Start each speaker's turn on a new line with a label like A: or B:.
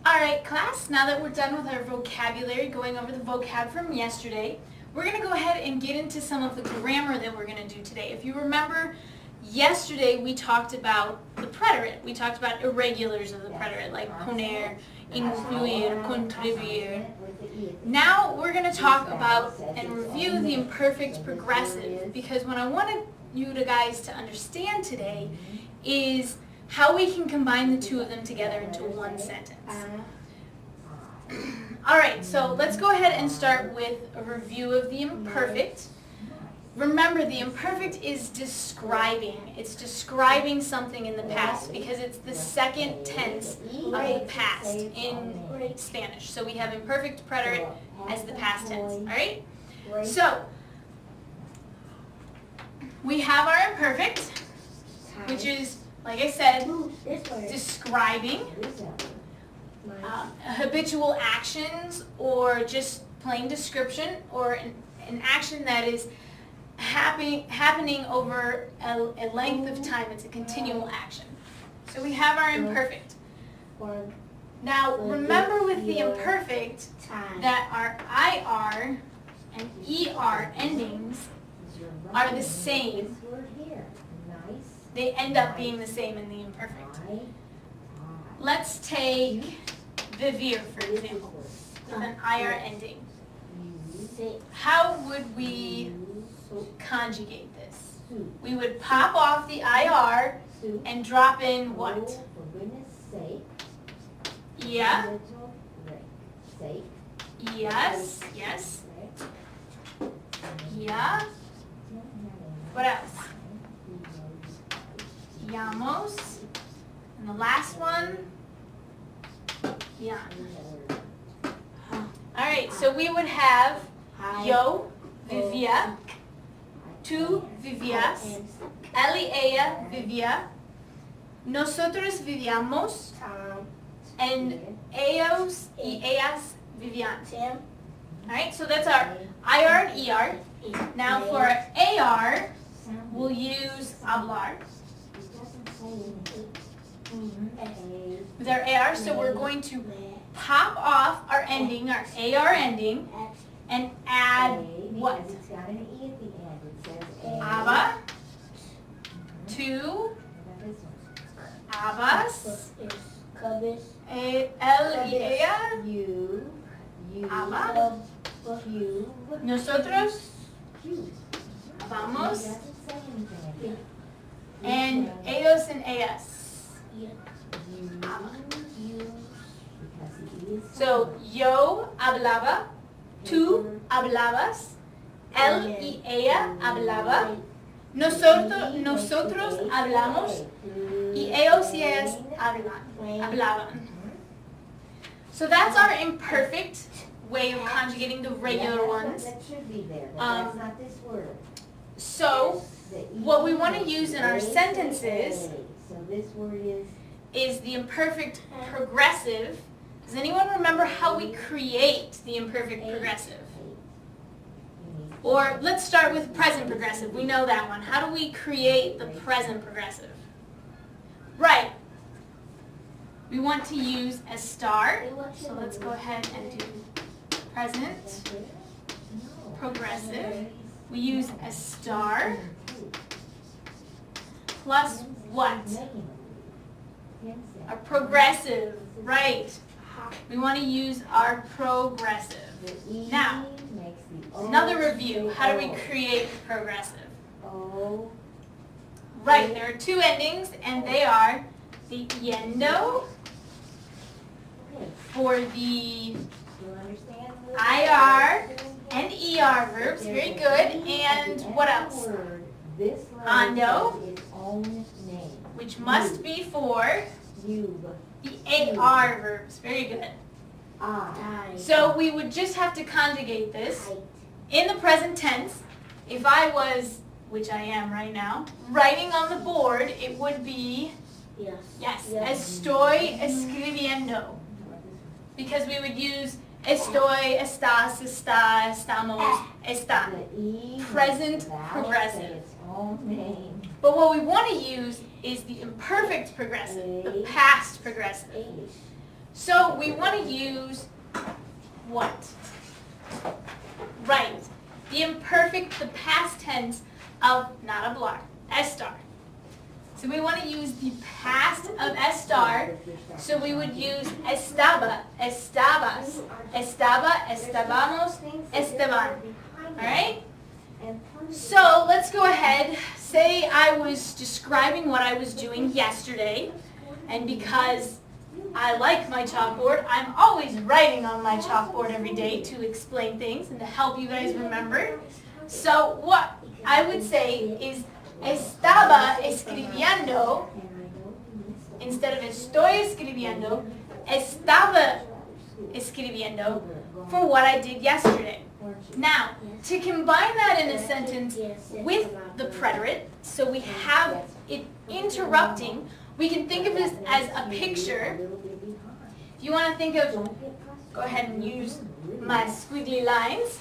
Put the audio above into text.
A: Alright class, now that we're done with our vocabulary, going over the vocab from yesterday, we're going to go ahead and get into some of the grammar that we're going to do today. If you remember, yesterday we talked about the preterite. We talked about irregulars of the preterite, like poner, incluir, contribuir. Now we're going to talk about and review the imperfect progressive, because what I want you guys to understand today is how we can combine the two of them together into one sentence. Alright, so let's go ahead and start with a review of the imperfect. Remember, the imperfect is describing. It's describing something in the past because it's the second tense of the past in Spanish. So we have imperfect preterite as the past tense. Alright? So, we have our imperfect, which is, like I said, describing habitual actions or just plain description, or an action that is happening over a length of time. It's a continual action. So we have our imperfect. Now remember with the imperfect that our IR and ER endings are the same. They end up being the same in the imperfect. Let's take vivir, for example, with an IR ending. How would we conjugate this? We would pop off the IR and drop in what? Yeah. Yes. Yes. Yeah. What else? Yamos. And the last one, yan. Alright, so we would have yo vivía, tú vivías, él y ella vivía, nosotros vivíamos, and ellos y ellas vivían. Alright, so that's our IR and ER. Now for AR, we'll use hablar. With our AR, so we're going to pop off our ending, our AR ending, and add what? Aba, to, abas, él y ella, aba, nosotros, vamos, and ellos and ellas. So, yo hablaba, tú hablabas, él y ella hablaba, nosotros hablamos, y ellos y ellas hablaban. So that's our imperfect way of conjugating the regular ones. So, what we want to use in our sentences is the imperfect progressive. Does anyone remember how we create the imperfect progressive? Or let's start with present progressive. We know that one. How do we create the present progressive? Right. We want to use a star. So let's go ahead and do present progressive. We use a star plus what? A progressive, right. We want to use our progressive. Now, another review. How do we create the progressive? Right, there are two endings, and they are the yendo for the IR and ER verbs. Very good. And what else? Ando, which must be for the AR verbs. Very good. So we would just have to conjugate this in the present tense. If I was, which I am right now, writing on the board, it would be, yes, estoy escribiendo. Because we would use estoy, estás, está, estamos, está. Present progressive. But what we want to use is the imperfect progressive, the past progressive. So we want to use what? Right. The imperfect, the past tense of not hablar, estar. So we want to use the past of estar. So we would use estaba, estabas, estaba, estábamos, estaban. All right? So let's go ahead. Say I was describing what I was doing yesterday, and because I like my chalkboard, I'm always writing on my chalkboard every day to explain things and to help you guys remember. So what I would say is estaba escribiendo, instead of estoy escribiendo, estaba escribiendo for what I did yesterday. Now, to combine that in a sentence with the preterite, so we have it interrupting, we can think of this as a picture. If you want to think of, go ahead and use my squiggly lines.